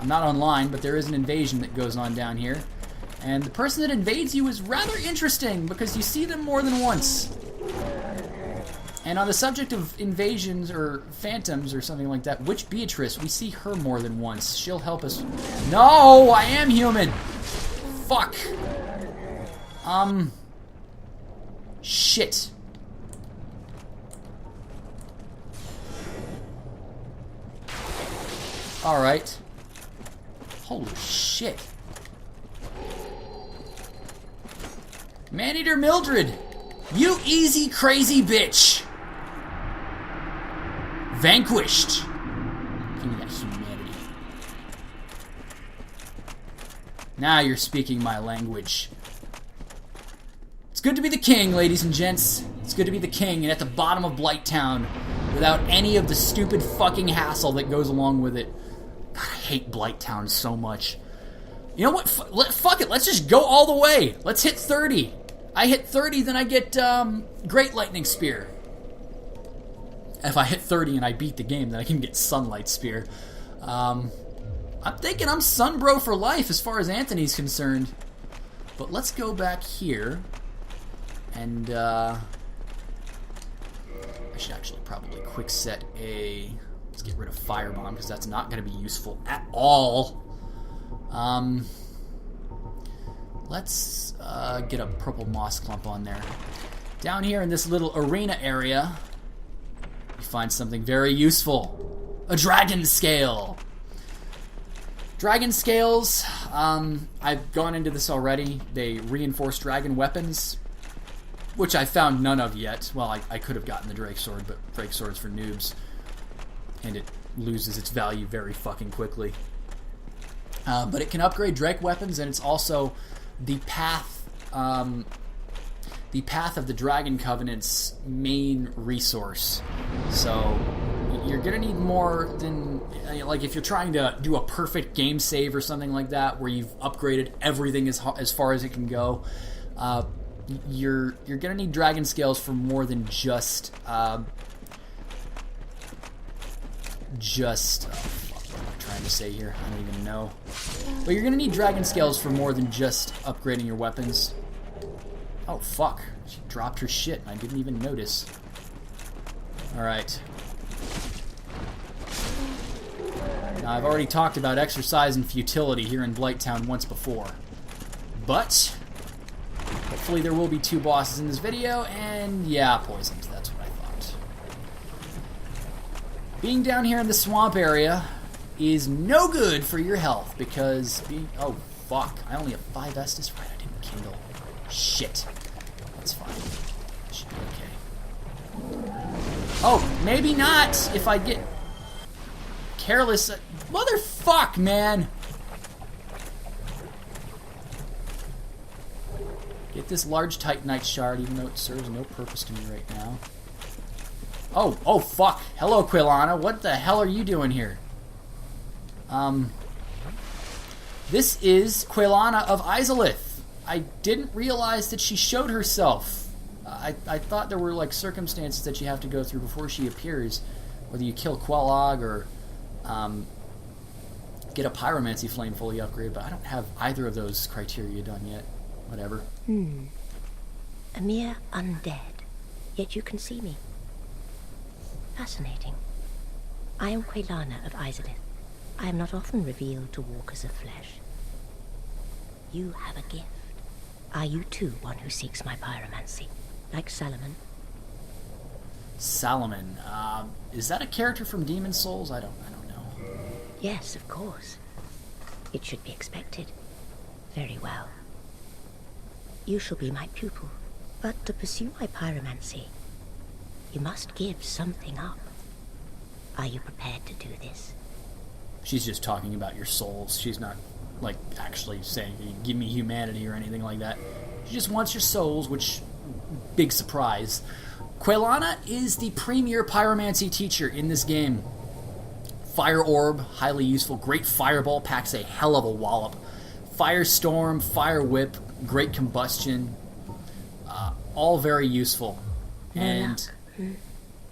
I'm not online, but there is an invasion that goes on down here. And the person that invades you is rather interesting, because you see them more than once. And on the subject of invasions or phantoms or something like that, Witch Beatrice, we see her more than once. She'll help us. No, I am human! Fuck! Shit. Alright. Holy shit. Maneater Mildred! You easy crazy bitch! Vanquished! Give me that humanity. Now you're speaking my language. It's good to be the king, ladies and gents. It's good to be the king and at the bottom of Blighttown without any of the stupid fucking hassle that goes along with it. God, I hate Blighttown so much. You know what? Fuck it. Let's just go all the way. Let's hit 30. I hit 30, then I get Great Lightning Spear. If I hit 30 and I beat the game, then I can get Sunlight Spear. I'm thinking I'm Sunbro for life as far as Anthony's concerned. But let's go back here. And I should actually probably quick set a... Let's get rid of Firebomb, because that's not going to be useful at all. Let's get a purple moss clump on there. Down here in this little arena area, you find something very useful. A dragon scale. Dragon scales, I've gone into this already. They reinforce dragon weapons, which I found none of yet. Well, I could have gotten the Drake Sword, but Drake Sword's for noobs. And it loses its value very fucking quickly. But it can upgrade Drake weapons, and it's also the path of the Dragon Covenant's main resource. So you're gonna need more than, like, if you're trying to do a perfect game save or something like that, where you've upgraded everything as far as it can go. You're gonna need dragon scales for more than just what am I trying to say here? I don't even know. But you're gonna need dragon scales for more than just upgrading your weapons. Oh fuck! She dropped her shit and I didn't even notice. Alright. Now, I've already talked about exercise and futility here in Blighttown once before. But hopefully there will be 2 bosses in this video, and yeah, poisoned. That's what I thought. Being down here in the swamp area is no good for your health, because oh, fuck. I only have 5 Estus. Right, I didn't kindle. Shit. That's fine. Should be okay. Oh, maybe not if I get careless. Motherfuck, man! Get this large Titanite shard, even though it serves no purpose to me right now. Oh, fuck. Hello, Quilana. What the hell are you doing here? This is Quilana of Izalith. I didn't realize that she showed herself. I thought there were, like, circumstances that you have to go through before she appears. Whether you kill Quelog or, get a Pyromancy Flame fully upgraded, but I don't have either of those criteria done yet. Whatever. A mere undead, yet you can see me. Fascinating. I am Quelana of Izalith. I am not often revealed to walkers of flesh. You have a gift. Are you too one who seeks my pyromancy, like Salomon? Salomon. Is that a character from Demon Souls? I don't know. Yes, of course. It should be expected. Very well. You shall be my pupil, but to pursue my pyromancy, you must give something up. Are you prepared to do this? She's just talking about your souls. She's not, like, actually saying, give me humanity or anything like that. She just wants your souls, which, big surprise. Quelana is the premier pyromancy teacher in this game. Fire Orb, highly useful. Great Fireball, packs a hell of a wallop. Firestorm, Fire Whip, Great Combustion, all very useful. And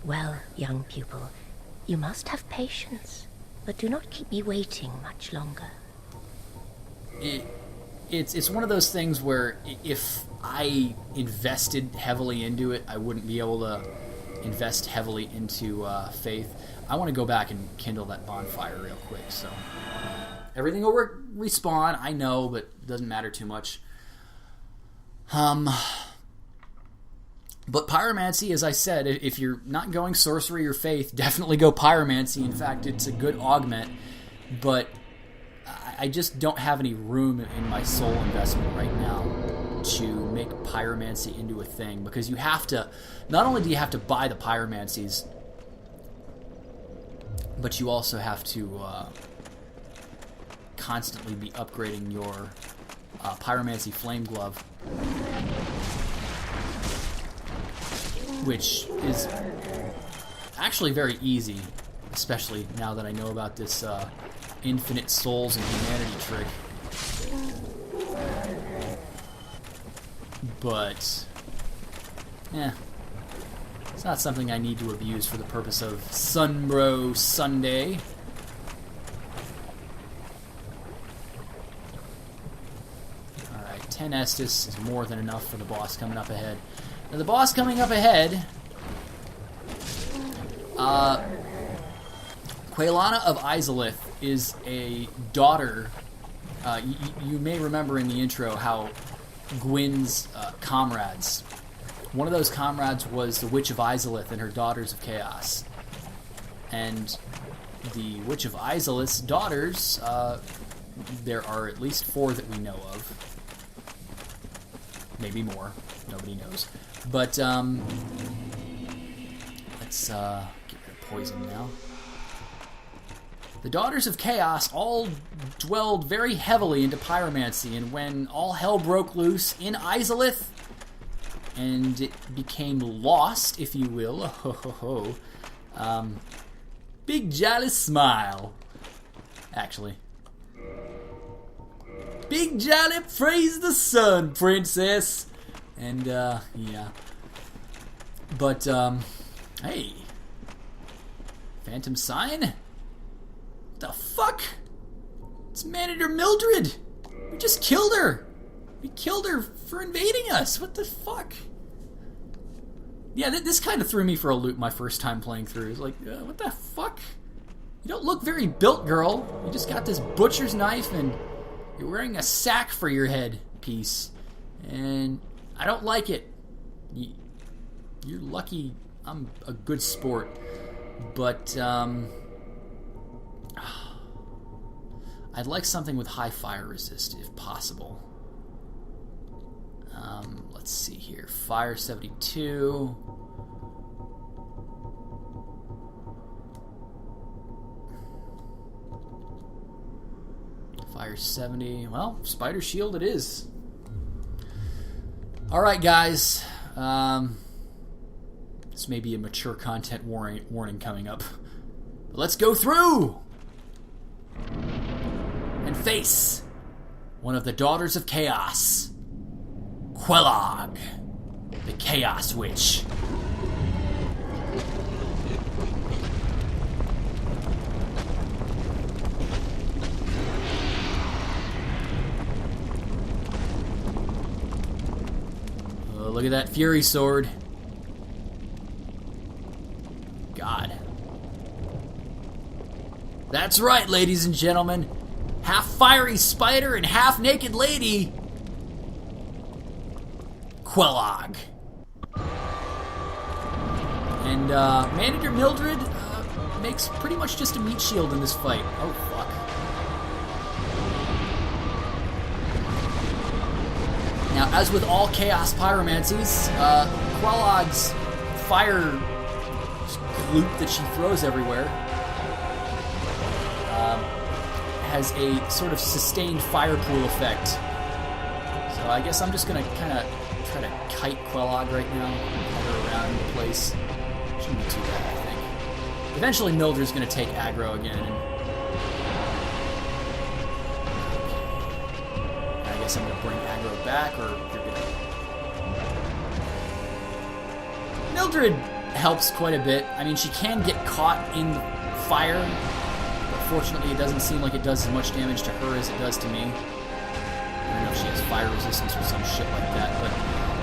well, young pupil, you must have patience, but do not keep me waiting much longer. It's one of those things where if I invested heavily into it, I wouldn't be able to invest heavily into Faith. I want to go back and kindle that bonfire real quick, so everything will respawn, I know, but it doesn't matter too much. But pyromancy, as I said, if you're not going sorcery or faith, definitely go pyromancy. In fact, it's a good augment, but I just don't have any room in my soul investment right now to make pyromancy into a thing, because you have to, not only do you have to buy the pyromancies, but you also have to constantly be upgrading your pyromancy flame glove, which is actually very easy, especially now that I know about this infinite souls and humanity trick. But it's not something I need to abuse for the purpose of Sunbro Sunday. Alright, 10 Estus is more than enough for the boss coming up ahead. Now the boss coming up ahead, Quelana of Izalith is a daughter. You may remember in the intro how Gwyn's comrades, one of those comrades was the Witch of Izalith and her Daughters of Chaos. And the Witch of Izalith's daughters, there are at least 4 that we know of. Maybe more. Nobody knows. But, let's get rid of poison now. The Daughters of Chaos all dwelled very heavily into pyromancy, and when all hell broke loose in Izalith, and it became lost, if you will, big jolly smile, actually. Big jolly praise the sun, princess! And, yeah. But, hey. Phantom Sign? The fuck? It's Manager Mildred! We just killed her! We killed her for invading us! What the fuck? Yeah, this kind of threw me for a loop my first time playing through. It's like, what the fuck? You don't look very built, girl. You just got this butcher's knife and you're wearing a sack for your head piece. And I don't like it. You're lucky I'm a good sport. But, I'd like something with high fire resist, if possible. Let's see here. Fire 72. Fire 70. Well, spider shield it is. Alright, guys. This may be a mature content warning coming up. But let's go through! And face one of the Daughters of Chaos. Quelog, the Chaos Witch. Oh, look at that Fury Sword. God. That's right, ladies and gentlemen. Half fiery spider and half naked lady. Quelog. And Manager Mildred makes pretty much just a meat shield in this fight. Oh, fuck. Now, as with all Chaos Pyromancies, Quelog's fire gloop that she throws everywhere has a sort of sustained fire pool effect. So I guess I'm just going to kind of try to kite Quelog right now, hover around the place. Shouldn't be too bad, I think. Eventually Mildred's going to take aggro again. And I guess I'm going to bring aggro back, or you're going to... Mildred helps quite a bit. I mean, she can get caught in fire, but fortunately it doesn't seem like it does as much damage to her as it does to me. I don't know if she has fire resistance or some shit like that, but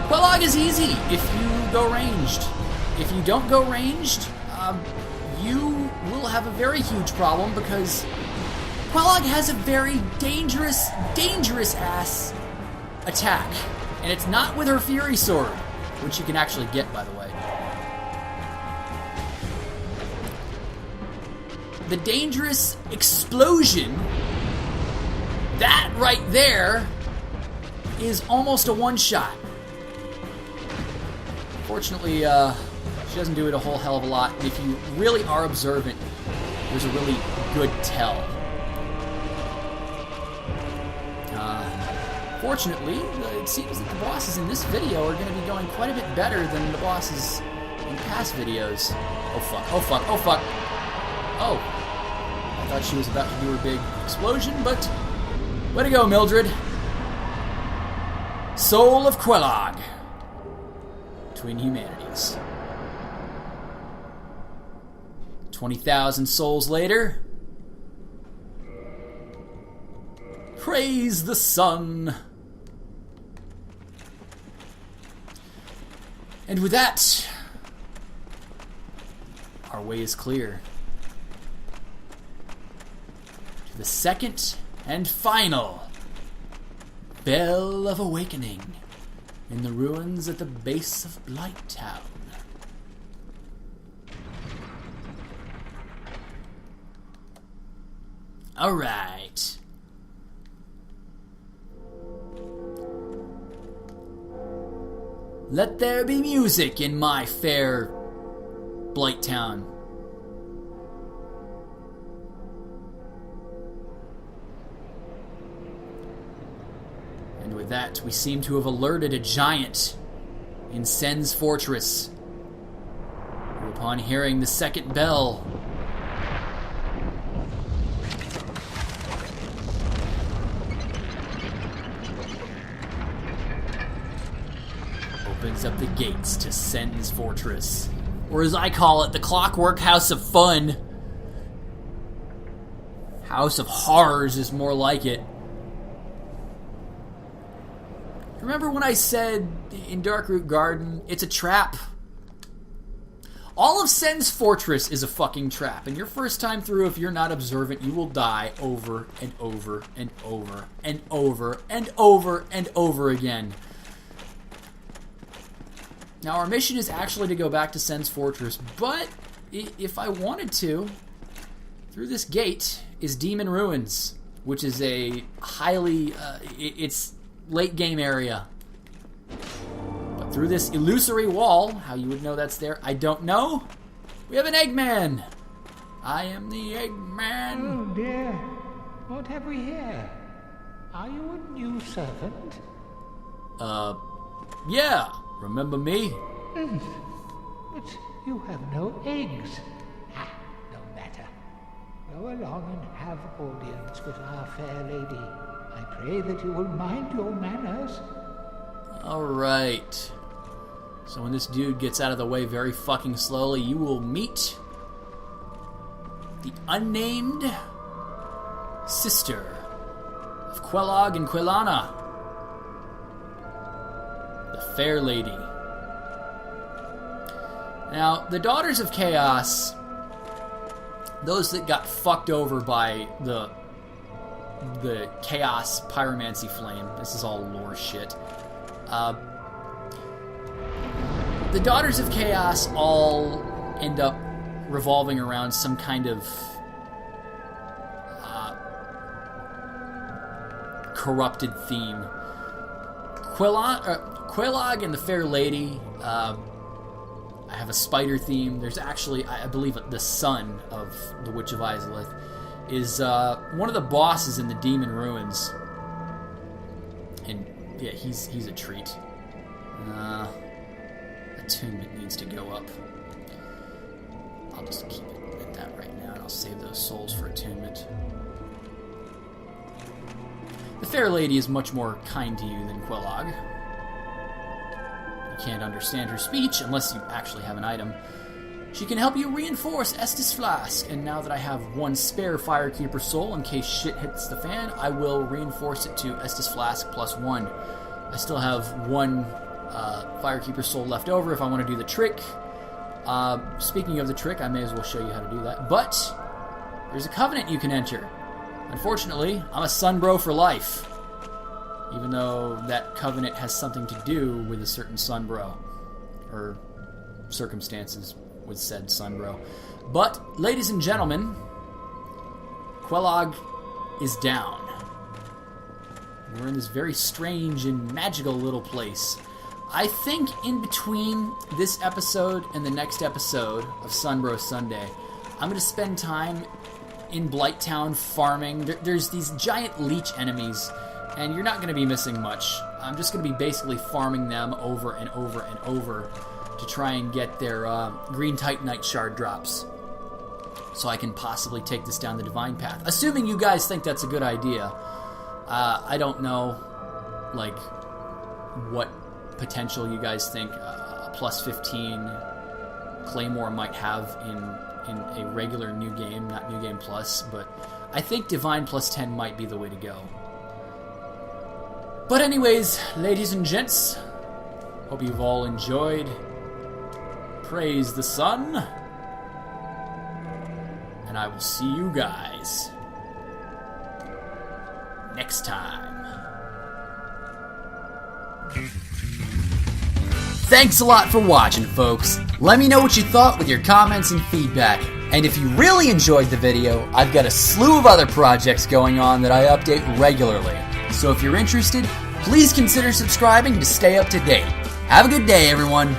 Quelog is easy if you go ranged. If you don't go ranged, you will have a very huge problem because Quelog has a very dangerous ass attack. And it's not with her Fury Sword, which you can actually get, by the way. The dangerous explosion, that right there is almost a one-shot. Fortunately, she doesn't do it a whole hell of a lot. If you really are observant, there's a really good tell. Fortunately, it seems that the bosses in this video are going to be going quite a bit better than the bosses in past videos. Oh fuck, oh fuck, oh fuck. Oh. I thought she was about to do her big explosion, but way to go, Mildred. Soul of Quelog. Between humanities. 20,000 souls later. Praise the sun. And with that, our way is clear to the second and final Bell of Awakening in the ruins at the base of Blight Town. Alright. Let there be music in my fair Blight Town. And with that, we seem to have alerted a giant in Sen's fortress, who, upon hearing the second bell, opens up the gates to Sen's fortress, or as I call it, the Clockwork House of Fun. House of Horrors is more like it. Remember when I said in Darkroot Garden, it's a trap? All of Sen's fortress is a fucking trap, and your first time through, if you're not observant, you will die over and over and over and over and over and over again. Now, our mission is actually to go back to Sen's fortress, but if I wanted to, through this gate is Demon Ruins, which is a highly, it's late game area. But through this illusory wall, how you would know that's there, I don't know. We have an Eggman. I am the Eggman. Oh dear, what have we here? Are you a new servant? Yeah, remember me? Yes, but you have no eggs. No matter. Go along and have audience with our fair lady. I pray that you will mind your manners. Alright. So when this dude gets out of the way very fucking slowly, you will meet the unnamed sister of Quelog and Quilana. The fair lady. Now, the Daughters of Chaos, those that got fucked over by the Chaos Pyromancy Flame, this is all lore shit. The Daughters of Chaos all end up revolving around some kind of corrupted theme. Quelog and the Fair Lady have a spider theme. There's actually, I believe, the son of the Witch of Izalith is one of the bosses in the Demon Ruins. And yeah, he's a treat. Attunement needs to go up. I'll just keep it at that right now, and I'll save those souls for attunement. The Fair Lady is much more kind to you than Quelog. You can't understand her speech unless you actually have an item. She can help you reinforce Estus Flask, and now that I have one spare Firekeeper soul in case shit hits the fan, I will reinforce it to Estus Flask +1. I still have one Firekeeper soul left over if I want to do the trick. Speaking of the trick, I may as well show you how to do that. But there's a covenant you can enter. Unfortunately, I'm a Sunbro for life, even though that covenant has something to do with a certain Sunbro, or circumstances with said Sunbro. But, ladies and gentlemen, Quelog is down. We're in this very strange and magical little place. I think in between this episode and the next episode of Sunbro Sunday, I'm going to spend time in Blighttown farming. There's these giant leech enemies, and you're not going to be missing much. I'm just going to be basically farming them over and over and over to try and get their green Titanite shard drops, so I can possibly take this down the divine path. Assuming you guys think that's a good idea. I don't know, like, what potential you guys think a +15 Claymore might have in a regular new game, not New Game Plus, but I think Divine +10 might be the way to go. But anyways, ladies and gents, hope you've all enjoyed. Praise the sun, and I will see you guys next time. Thanks a lot for watching, folks. Let me know what you thought with your comments and feedback. And if you really enjoyed the video, I've got a slew of other projects going on that I update regularly. So if you're interested, please consider subscribing to stay up to date. Have a good day, everyone.